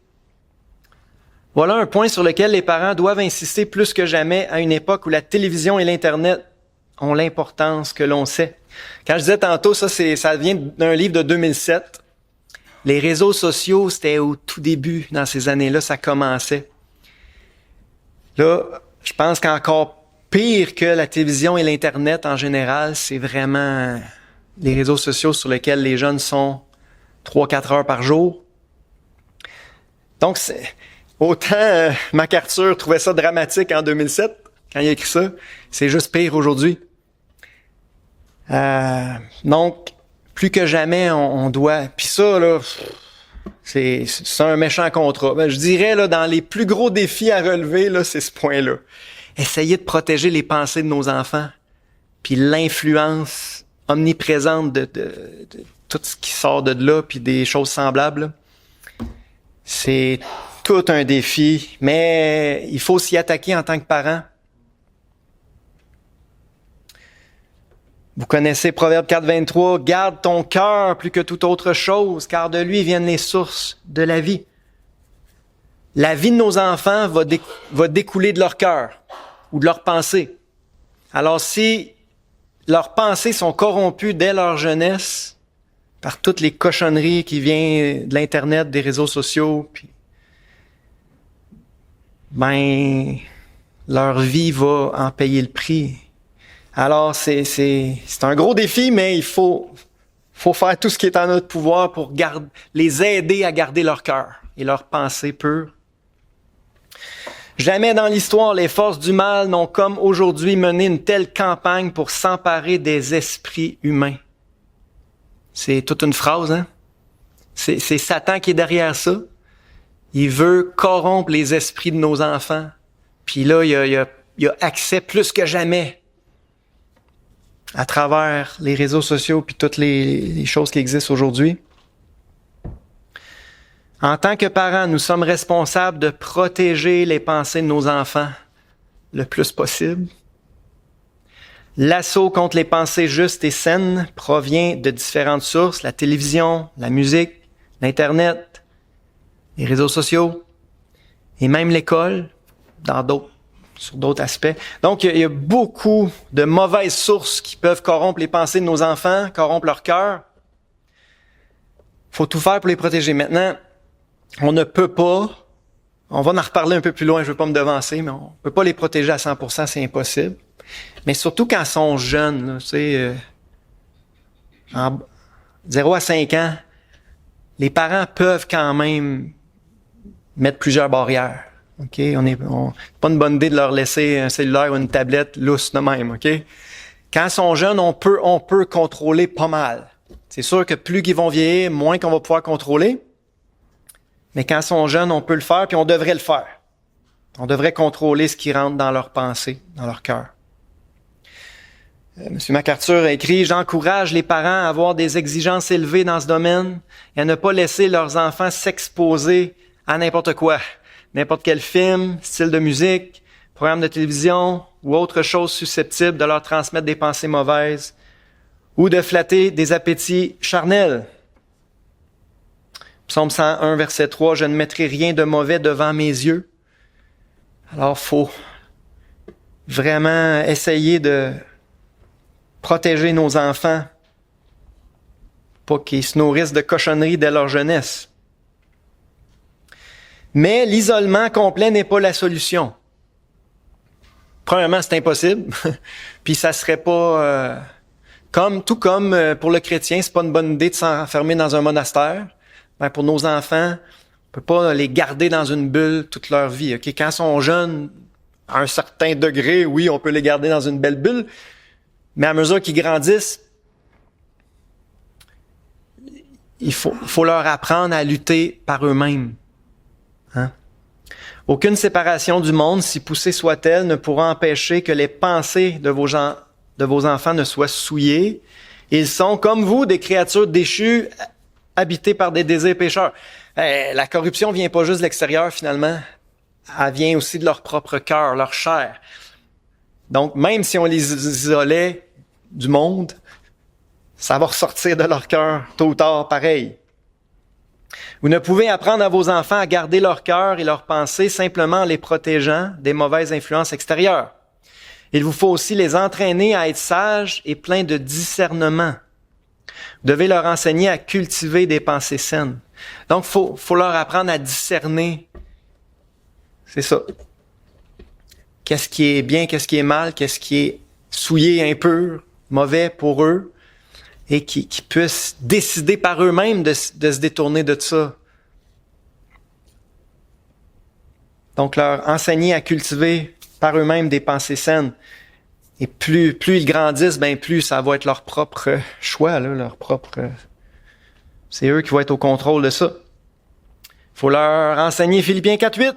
Voilà un point sur lequel les parents doivent insister plus que jamais à une époque où la télévision et l'Internet ont l'importance que l'on sait. Quand je disais tantôt, ça vient d'un livre de 2007. Les réseaux sociaux, c'était au tout début, dans ces années-là, ça commençait. Là, je pense qu'encore pire que la télévision et l'Internet en général, c'est vraiment les réseaux sociaux sur lesquels les jeunes sont 3-4 heures par jour. Donc, autant MacArthur trouvait ça dramatique en 2007, quand il a écrit ça, c'est juste pire aujourd'hui. Donc, plus que jamais, on doit... Puis ça, là, c'est un méchant contrat. Ben, je dirais, là, dans les plus gros défis à relever, là, c'est ce point-là. Essayer de protéger les pensées de nos enfants, puis l'influence omniprésente de tout ce qui sort de là, puis des choses semblables, là. C'est tout un défi, mais il faut s'y attaquer en tant que parent. Vous connaissez Proverbe 4, 23, « Garde ton cœur plus que toute autre chose, car de lui viennent les sources de la vie. » La vie de nos enfants va découler de leur cœur ou de leurs pensées. Alors si leurs pensées sont corrompues dès leur jeunesse par toutes les cochonneries qui viennent de l'Internet, des réseaux sociaux, puis leur vie va en payer le prix. Alors, c'est un gros défi, mais il faut faire tout ce qui est en notre pouvoir pour les aider à garder leur cœur et leur pensée pure. Jamais dans l'histoire, les forces du mal n'ont comme aujourd'hui mené une telle campagne pour s'emparer des esprits humains. C'est toute une phrase, hein? C'est Satan qui est derrière ça. Il veut corrompre les esprits de nos enfants. Puis là, il y a accès plus que jamais à travers les réseaux sociaux puis toutes les choses qui existent aujourd'hui. En tant que parents, nous sommes responsables de protéger les pensées de nos enfants le plus possible. L'assaut contre les pensées justes et saines provient de différentes sources, la télévision, la musique, l'Internet, les réseaux sociaux et même l'école, sur d'autres aspects. Donc, il y a beaucoup de mauvaises sources qui peuvent corrompre les pensées de nos enfants, corrompre leur cœur. Il faut tout faire pour les protéger. Maintenant, on ne peut pas, on va en reparler un peu plus loin, je ne veux pas me devancer, mais on ne peut pas les protéger à 100%, c'est impossible. Mais surtout quand ils sont jeunes, là, tu sais, en 0 à 5 ans, les parents peuvent quand même mettre plusieurs barrières. OK? Pas une bonne idée de leur laisser un cellulaire ou une tablette lousse de même, OK? Quand ils sont jeunes, on peut contrôler pas mal. C'est sûr que plus qu'ils vont vieillir, moins qu'on va pouvoir contrôler. Mais quand ils sont jeunes, on peut le faire, puis on devrait le faire. On devrait contrôler ce qui rentre dans leurs pensées, dans leur cœur. M. MacArthur a écrit « J'encourage les parents à avoir des exigences élevées dans ce domaine et à ne pas laisser leurs enfants s'exposer à n'importe quoi. N'importe quel film, style de musique, programme de télévision ou autre chose susceptible de leur transmettre des pensées mauvaises ou de flatter des appétits charnels. » Psaume 101, verset 3, « Je ne mettrai rien de mauvais devant mes yeux. » Alors, faut vraiment essayer de protéger nos enfants pas qu'ils se nourrissent de cochonneries dès leur jeunesse. Mais l'isolement complet n'est pas la solution. Premièrement, c'est impossible. Puis ça serait pas tout comme pour le chrétien, c'est pas une bonne idée de s'enfermer dans un monastère. Ben, pour nos enfants, on peut pas les garder dans une bulle toute leur vie. Okay? Quand ils sont jeunes, à un certain degré, oui, on peut les garder dans une belle bulle. Mais à mesure qu'ils grandissent, il faut leur apprendre à lutter par eux-mêmes. Hein? Aucune séparation du monde, si poussée soit-elle, ne pourra empêcher que les pensées de vos enfants ne soient souillées. Ils sont, comme vous, des créatures déchues, habitées par des désirs pécheurs. La corruption vient pas juste de l'extérieur, finalement. Elle vient aussi de leur propre cœur, leur chair. Donc, même si on les isolait du monde, ça va ressortir de leur cœur tôt ou tard pareil. Vous ne pouvez apprendre à vos enfants à garder leur cœur et leurs pensées simplement en les protégeant des mauvaises influences extérieures. Il vous faut aussi les entraîner à être sages et pleins de discernement. Vous devez leur enseigner à cultiver des pensées saines. Donc, faut leur apprendre à discerner. C'est ça. Qu'est-ce qui est bien, qu'est-ce qui est mal, qu'est-ce qui est souillé, impur, mauvais pour eux, et qui puissent décider par eux-mêmes de se détourner de ça. Donc, leur enseigner à cultiver par eux-mêmes des pensées saines. Et plus ils grandissent, ben plus ça va être leur propre choix, là, leur propre. C'est eux qui vont être au contrôle de ça. Il faut leur enseigner Philippiens 4:8,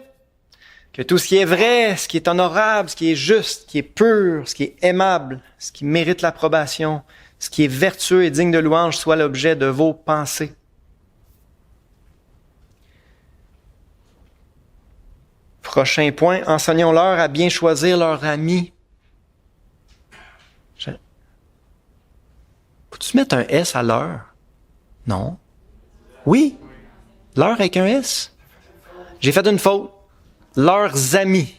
que tout ce qui est vrai, ce qui est honorable, ce qui est juste, ce qui est pur, ce qui est aimable, ce qui mérite l'approbation, ce qui est vertueux et digne de louange soit l'objet de vos pensées. Prochain point, enseignons-leur à bien choisir leurs amis. Peux-tu mettre un S à l'heure? Non. Oui, l'heure avec un S. J'ai fait une faute. Leurs amis.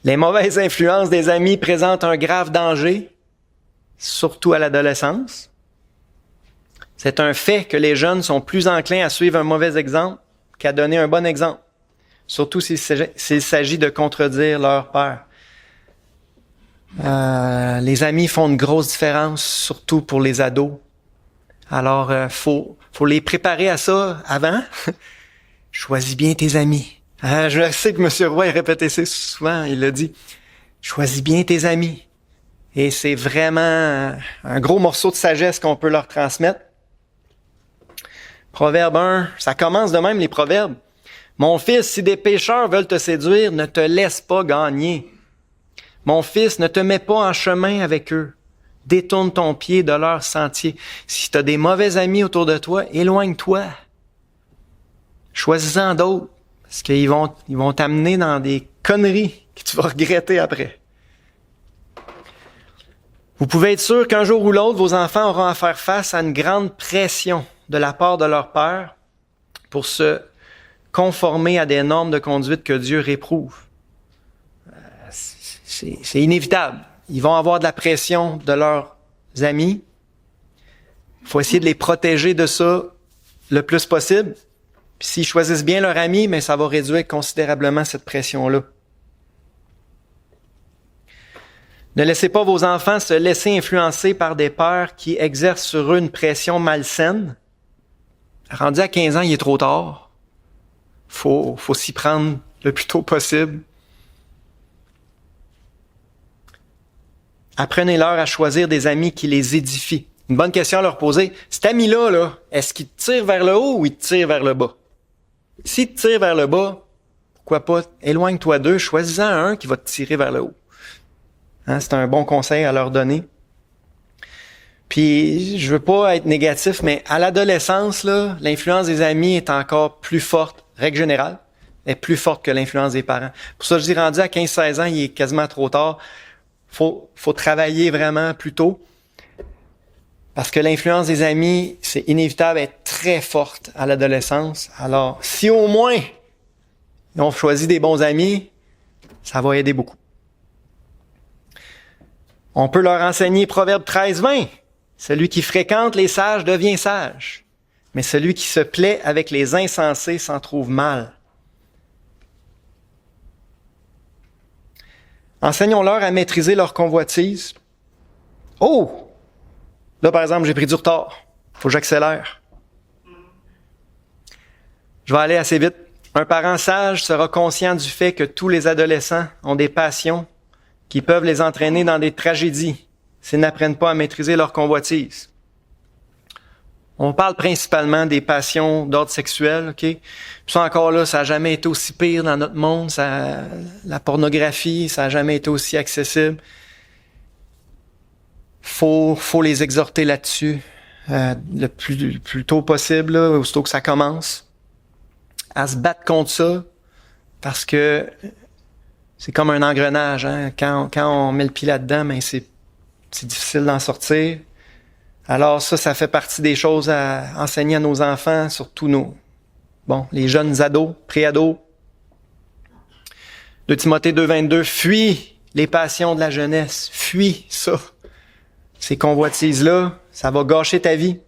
Les mauvaises influences des amis présentent un grave danger, surtout à l'adolescence. C'est un fait que les jeunes sont plus enclins à suivre un mauvais exemple qu'à donner un bon exemple, surtout s'il s'agit de contredire leur père. Les amis font une grosse différence, surtout pour les ados. Alors, faut les préparer à ça avant. Choisis bien tes amis. Je sais que M. Roy a répété ça souvent, il l'a dit. Choisis bien tes amis. Et c'est vraiment un gros morceau de sagesse qu'on peut leur transmettre. Proverbe 1, ça commence de même les proverbes. Mon fils, si des pécheurs veulent te séduire, ne te laisse pas gagner. Mon fils, ne te mets pas en chemin avec eux. Détourne ton pied de leur sentier. Si tu as des mauvais amis autour de toi, éloigne-toi. Choisis-en d'autres, parce qu'ils vont t'amener dans des conneries que tu vas regretter après. Vous pouvez être sûr qu'un jour ou l'autre, vos enfants auront à faire face à une grande pression de la part de leur père pour se conformer à des normes de conduite que Dieu réprouve. C'est inévitable. Ils vont avoir de la pression de leurs amis. Il faut essayer de les protéger de ça le plus possible. Puis s'ils choisissent bien leur ami, mais ça va réduire considérablement cette pression-là. Ne laissez pas vos enfants se laisser influencer par des pères qui exercent sur eux une pression malsaine. Rendu à 15 ans, il est trop tard. Faut s'y prendre le plus tôt possible. Apprenez-leur à choisir des amis qui les édifient. Une bonne question à leur poser. Cet ami-là, est-ce qu'il te tire vers le haut ou il te tire vers le bas? S'il te tire vers le bas, pourquoi pas, éloigne-toi d'eux, choisis-en un qui va te tirer vers le haut. Hein, c'est un bon conseil à leur donner. Puis, je veux pas être négatif, mais à l'adolescence, là, l'influence des amis est encore plus forte, règle générale, est plus forte que l'influence des parents. Pour ça, je dis, rendu à 15-16 ans, il est quasiment trop tard. Faut travailler vraiment plus tôt. Parce que l'influence des amis, c'est inévitable, est très forte à l'adolescence. Alors, si au moins ils ont choisi des bons amis, ça va aider beaucoup. On peut leur enseigner Proverbe 13-20. Celui qui fréquente les sages devient sage, mais celui qui se plaît avec les insensés s'en trouve mal. Enseignons-leur à maîtriser leur convoitise. Oh! Là, par exemple, j'ai pris du retard. Faut que j'accélère. Je vais aller assez vite. Un parent sage sera conscient du fait que tous les adolescents ont des passions qui peuvent les entraîner dans des tragédies s'ils n'apprennent pas à maîtriser leur convoitise. On parle principalement des passions d'ordre sexuel, OK? Puis ça encore là, ça n'a jamais été aussi pire dans notre monde. La pornographie, ça n'a jamais été aussi accessible. Faut les exhorter là-dessus le plus tôt possible, là, aussitôt que ça commence, à se battre contre ça, parce que c'est comme un engrenage. Hein? Quand on met le pied là-dedans, ben c'est difficile d'en sortir. Alors ça fait partie des choses à enseigner à nos enfants, surtout les jeunes ados, pré-ados. 2 Timothée 2,22, fuis les passions de la jeunesse, fuis ça. Ces convoitises-là, ça va gâcher ta vie.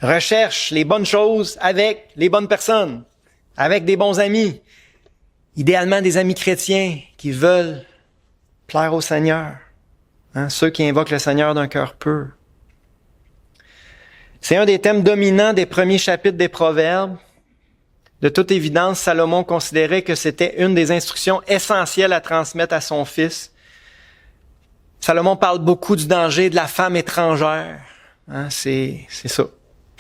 Recherche les bonnes choses avec les bonnes personnes, avec des bons amis. Idéalement des amis chrétiens qui veulent plaire au Seigneur. Hein, ceux qui invoquent le Seigneur d'un cœur pur. C'est un des thèmes dominants des premiers chapitres des Proverbes. De toute évidence, Salomon considérait que c'était une des instructions essentielles à transmettre à son fils. Salomon parle beaucoup du danger de la femme étrangère. Hein, c'est ça.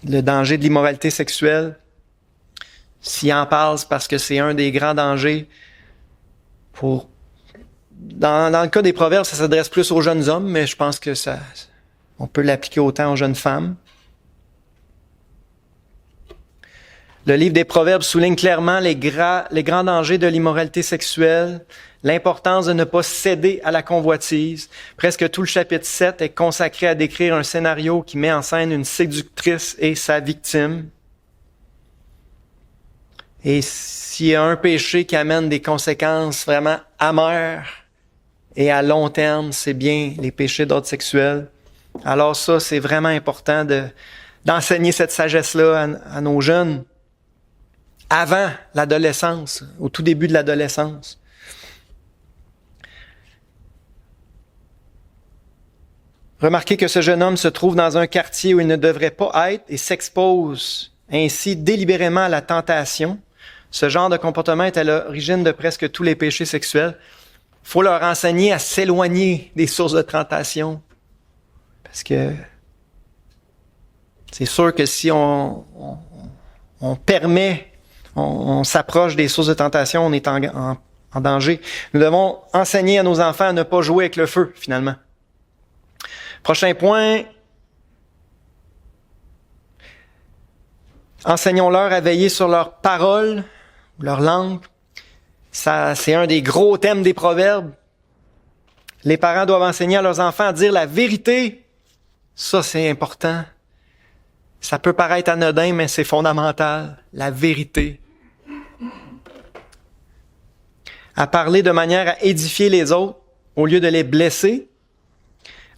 Le danger de l'immoralité sexuelle. S'il en parle, c'est parce que c'est un des grands dangers. Dans le cas des Proverbes, ça s'adresse plus aux jeunes hommes, mais je pense que on peut l'appliquer autant aux jeunes femmes. Le livre des Proverbes souligne clairement les grands dangers de l'immoralité sexuelle, l'importance de ne pas céder à la convoitise. Presque tout le chapitre 7 est consacré à décrire un scénario qui met en scène une séductrice et sa victime. Et s'il y a un péché qui amène des conséquences vraiment amères et à long terme, c'est bien les péchés d'ordre sexuel. Alors ça, c'est vraiment important d'enseigner cette sagesse-là à nos jeunes. Avant l'adolescence, au tout début de l'adolescence. Remarquez que ce jeune homme se trouve dans un quartier où il ne devrait pas être et s'expose ainsi délibérément à la tentation. Ce genre de comportement est à l'origine de presque tous les péchés sexuels. Il faut leur enseigner à s'éloigner des sources de tentation. Parce que c'est sûr que si on permet, on s'approche des sources de tentation, on est en danger. Nous devons enseigner à nos enfants à ne pas jouer avec le feu, finalement. Prochain point. Enseignons-leur à veiller sur leurs paroles, leur langue. Ça, c'est un des gros thèmes des Proverbes. Les parents doivent enseigner à leurs enfants à dire la vérité. Ça, c'est important. Ça peut paraître anodin, mais c'est fondamental. La vérité. À parler de manière à édifier les autres au lieu de les blesser.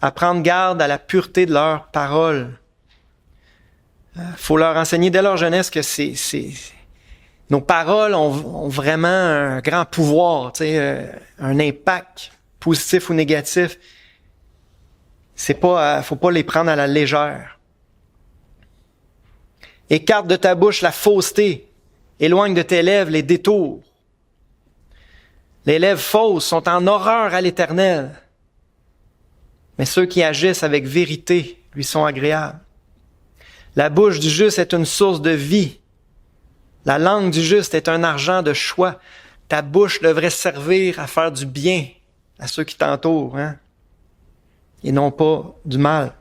À prendre garde à la pureté de leurs paroles. Faut leur enseigner dès leur jeunesse que nos paroles ont vraiment un grand pouvoir, un impact positif ou négatif. Faut pas les prendre à la légère. Écarte de ta bouche la fausseté. Éloigne de tes lèvres les détours. Les lèvres fausses sont en horreur à l'Éternel. Mais ceux qui agissent avec vérité lui sont agréables. La bouche du juste est une source de vie. La langue du juste est un argent de choix. Ta bouche devrait servir à faire du bien à ceux qui t'entourent, hein? Et non pas du mal.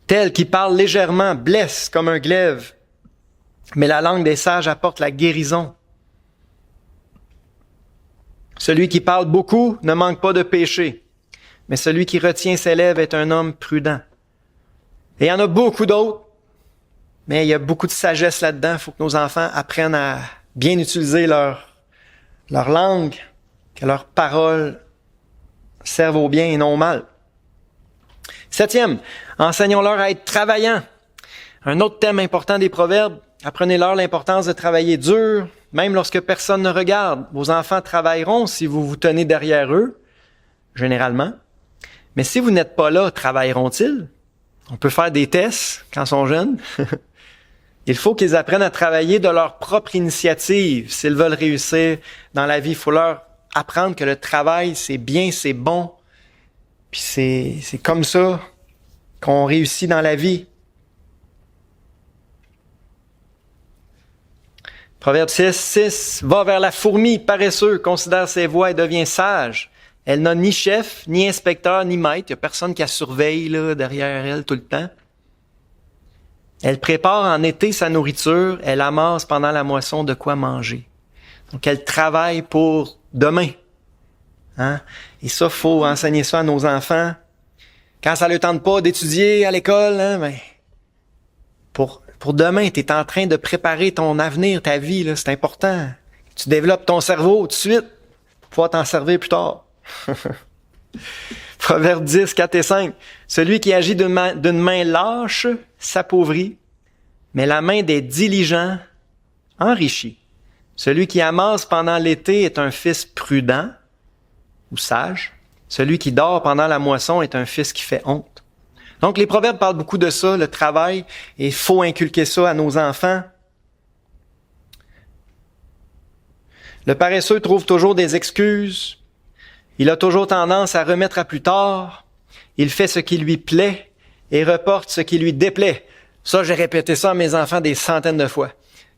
Tel qui parle légèrement blesse comme un glaive, mais la langue des sages apporte la guérison. Celui qui parle beaucoup ne manque pas de péché, mais celui qui retient ses lèvres est un homme prudent. Et il y en a beaucoup d'autres, mais il y a beaucoup de sagesse là-dedans. Il faut que nos enfants apprennent à bien utiliser leur langue, que leurs paroles servent au bien et non au mal. Septième, enseignons-leur à être travaillants. Un autre thème important des Proverbes, apprenez-leur l'importance de travailler dur, même lorsque personne ne regarde. Vos enfants travailleront si vous vous tenez derrière eux, généralement. Mais si vous n'êtes pas là, travailleront-ils? On peut faire des tests quand ils sont jeunes. Il faut qu'ils apprennent à travailler de leur propre initiative. S'ils veulent réussir dans la vie, il faut leur apprendre que le travail, c'est bien, c'est bon. Puis c'est comme ça qu'on réussit dans la vie. Proverbe 6, va vers la fourmi, paresseux, considère ses voies et devient sage. Elle n'a ni chef, ni inspecteur, ni maître. Il n'y a personne qui la surveille là, derrière elle tout le temps. Elle prépare en été sa nourriture, elle amasse pendant la moisson de quoi manger. Donc, elle travaille pour demain. Hein? Et ça, faut enseigner ça à nos enfants. Quand ça ne leur tente pas d'étudier à l'école, hein, ben, pour demain, tu es en train de préparer ton avenir, ta vie, là, c'est important. Tu développes ton cerveau tout de suite pour pouvoir t'en servir plus tard. Proverbe 10, 4 et 5. Celui qui agit d'une main lâche s'appauvrit, mais la main des diligents enrichit. Celui qui amasse pendant l'été est un fils prudent ou sage. Celui qui dort pendant la moisson est un fils qui fait honte. Donc, les proverbes parlent beaucoup de ça, le travail, et il faut inculquer ça à nos enfants. Le paresseux trouve toujours des excuses. Il a toujours tendance à remettre à plus tard. Il fait ce qui lui plaît et reporte ce qui lui déplaît. Ça, j'ai répété ça à mes enfants des centaines de fois.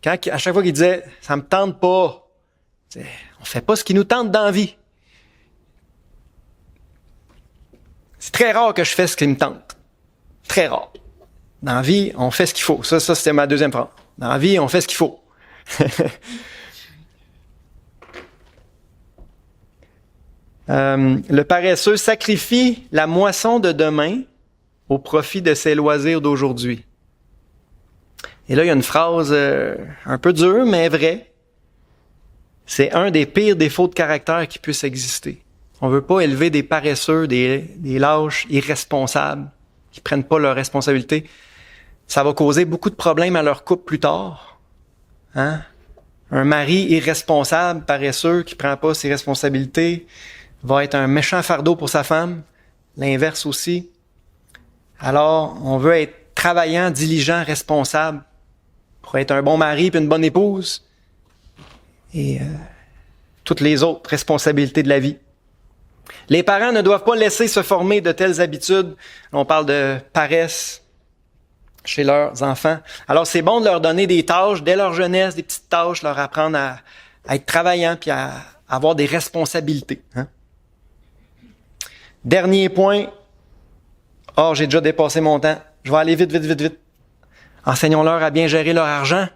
À chaque fois qu'ils disaient « ça me tente pas », on fait pas ce qui nous tente dans la vie. C'est très rare que je fasse ce qui me tente. Très rare. Dans la vie, on fait ce qu'il faut. Ça, c'était ma deuxième phrase. Dans la vie, on fait ce qu'il faut. Le paresseux sacrifie la moisson de demain au profit de ses loisirs d'aujourd'hui. Et là, il y a une phrase un peu dure, mais vraie. C'est un des pires défauts de caractère qui puisse exister. On veut pas élever des paresseux, des lâches irresponsables qui prennent pas leurs responsabilités. Ça va causer beaucoup de problèmes à leur couple plus tard. Hein? Un mari irresponsable, paresseux, qui prend pas ses responsabilités, va être un méchant fardeau pour sa femme. L'inverse aussi. Alors, on veut être travaillant, diligent, responsable pour être un bon mari et une bonne épouse. Et toutes les autres responsabilités de la vie. Les parents ne doivent pas laisser se former de telles habitudes. On parle de paresse chez leurs enfants. Alors, c'est bon de leur donner des tâches dès leur jeunesse, des petites tâches, leur apprendre à être travaillant puis à avoir des responsabilités. Hein? Dernier point. Oh, j'ai déjà dépassé mon temps. Je vais aller vite. Enseignons-leur à bien gérer leur argent.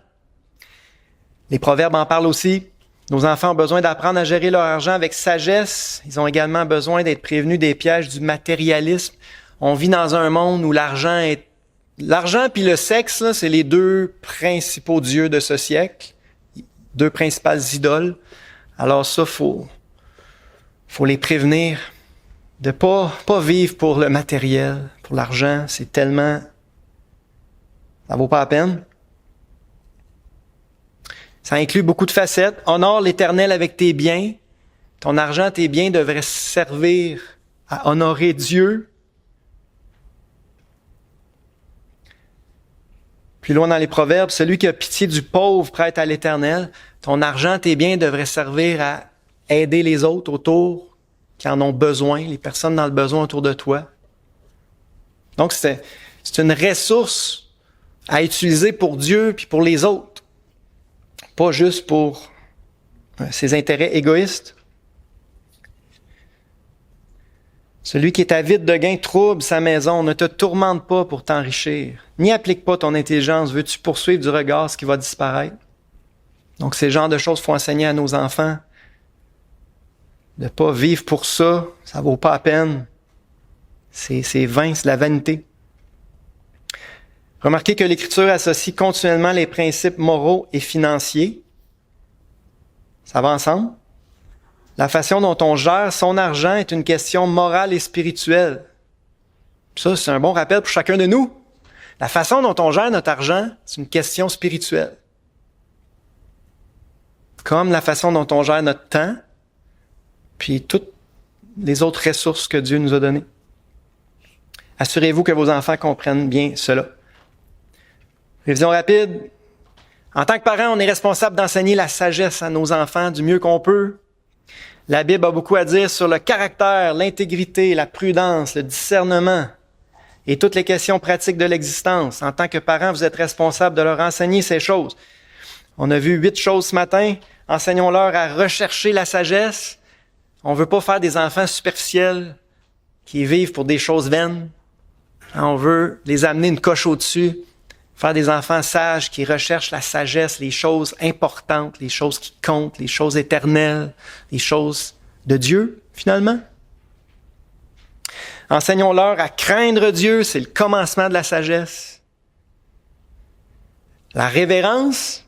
Les proverbes en parlent aussi. Nos enfants ont besoin d'apprendre à gérer leur argent avec sagesse. Ils ont également besoin d'être prévenus des pièges du matérialisme. On vit dans un monde où l'argent puis le sexe, là, c'est les deux principaux dieux de ce siècle. Deux principales idoles. Alors ça, faut les prévenir de pas vivre pour le matériel, pour l'argent. C'est tellement... ça vaut pas la peine. Ça inclut beaucoup de facettes. Honore l'Éternel avec tes biens. Ton argent, tes biens devraient servir à honorer Dieu. Plus loin dans les Proverbes, celui qui a pitié du pauvre prête à l'Éternel. Ton argent, tes biens devraient servir à aider les autres autour qui en ont besoin, les personnes dans le besoin autour de toi. Donc, c'est une ressource à utiliser pour Dieu puis pour les autres. Pas juste pour ses intérêts égoïstes. Celui qui est avide de gain trouble sa maison. Ne te tourmente pas pour t'enrichir. N'y applique pas ton intelligence. Veux-tu poursuivre du regard ce qui va disparaître? Donc, ces genres de choses, il faut enseigner à nos enfants. De pas vivre pour ça, ça vaut pas la peine. C'est vain, c'est la vanité. Remarquez que l'Écriture associe continuellement les principes moraux et financiers. Ça va ensemble. La façon dont on gère son argent est une question morale et spirituelle. Ça, c'est un bon rappel pour chacun de nous. La façon dont on gère notre argent, c'est une question spirituelle. Comme la façon dont on gère notre temps, puis toutes les autres ressources que Dieu nous a données. Assurez-vous que vos enfants comprennent bien cela. Révision rapide. En tant que parents, on est responsable d'enseigner la sagesse à nos enfants du mieux qu'on peut. La Bible a beaucoup à dire sur le caractère, l'intégrité, la prudence, le discernement et toutes les questions pratiques de l'existence. En tant que parents, vous êtes responsable de leur enseigner ces choses. On a vu 8 choses ce matin. Enseignons-leur à rechercher la sagesse. On ne veut pas faire des enfants superficiels qui vivent pour des choses vaines. On veut les amener une coche au-dessus, faire des enfants sages qui recherchent la sagesse, les choses importantes, les choses qui comptent, les choses éternelles, les choses de Dieu, finalement. Enseignons-leur à craindre Dieu, c'est le commencement de la sagesse. La révérence,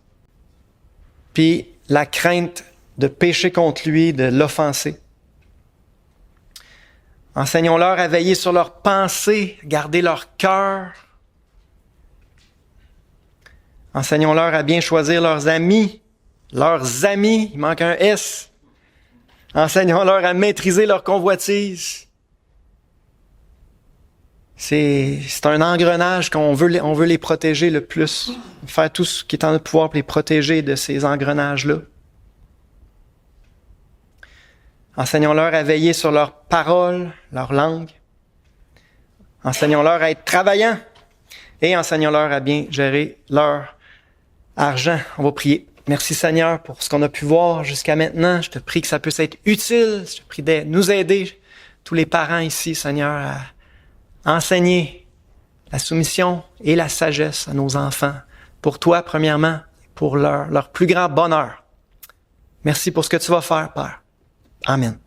puis la crainte de pécher contre lui, de l'offenser. Enseignons-leur à veiller sur leurs pensées, garder leur cœur. Enseignons-leur à bien choisir leurs amis. Leurs amis, il manque un S. Enseignons-leur à maîtriser leur convoitise. C'est un engrenage qu'on veut les protéger le plus. Faire tout ce qui est en notre pouvoir pour les protéger de ces engrenages-là. Enseignons-leur à veiller sur leurs paroles, leur langue. Enseignons-leur à être travaillants. Et enseignons-leur à bien gérer leur argent. On va prier. Merci Seigneur pour ce qu'on a pu voir jusqu'à maintenant. Je te prie que ça puisse être utile. Je te prie de nous aider, tous les parents ici, Seigneur, à enseigner la soumission et la sagesse à nos enfants. Pour toi, premièrement, pour leur plus grand bonheur. Merci pour ce que tu vas faire, Père. Amen.